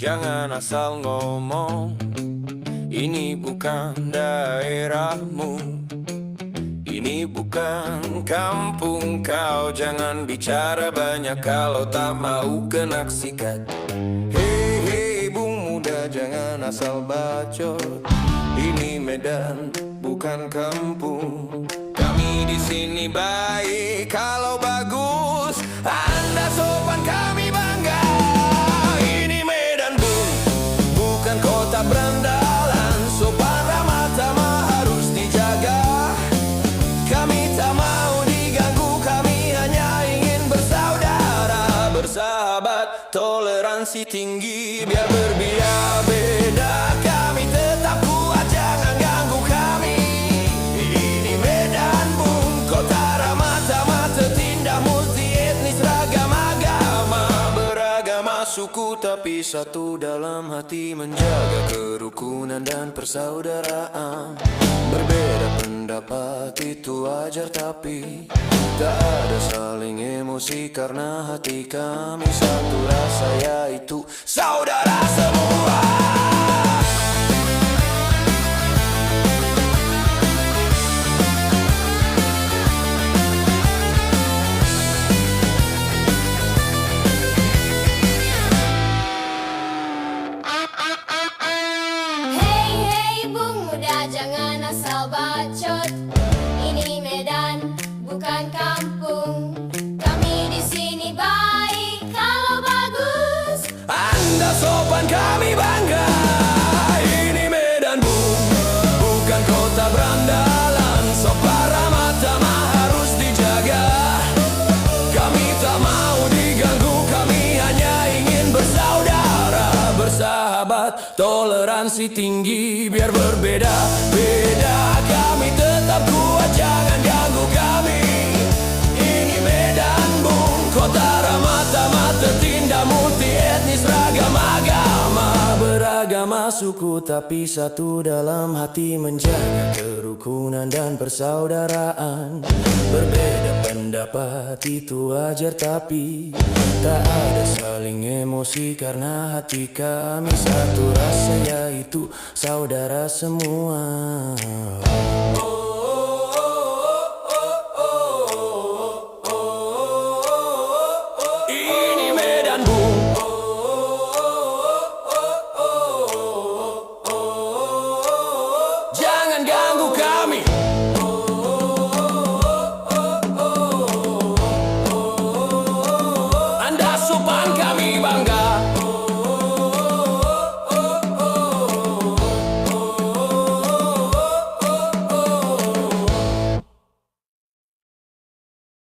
jangan asal ngomong. Ini bukan daerahmu, ini bukan kampung kau. Jangan bicara banyak kalau tak mau kena sikat. Hei hei bung muda, jangan asal bacot. Ini Medan bukan kampung. Kami di sini baik kalau bagus. Anda sopan kami bangga. Ini Medan bung, bukan kota berandalan. Sopan ramah tamah harus dijaga. Kami tak mau diganggu, kami hanya ingin bersaudara, bersahabat, toleransi tinggi. Biar berbeda-beda, kami tetap kuat, jangan ganggu kami. Ini Medan bung, kota ramah tamah, tertindak multi etnis, ragam agama, beragama suku, tapi satu dalam hati, menjaga kerukunan dan persaudaraan. Berbeda pendapat itu wajar, tapi tak ada saling emosi, karena hati kami satu, rasa yaitu saudara semua. Hei hei bung muda, jangan asal bacot. Ini Medan bukan kampung. Kami di sini baik kalau bagus. Anda sopan kami bangga. Ini Medan bung, bukan kota berandalan. Sopan ramah tamah harus dijaga. Kami tak mau diganggu, kami hanya ingin bersaudara, bersahabat, toleransi tinggi. Biar berbeda-beda, kami tetap kuat, jangan ganggu kami. Ini Medan bung, kota ramah tamah, tertindak multi etnis, ragam agama, beragama suku, tapi satu dalam hati, menjaga kerukunan dan persaudaraan. Berbeda pendapat itu wajar, tapi tak ada saling emosi, karena hati kami satu, rasa yaitu saudara semua.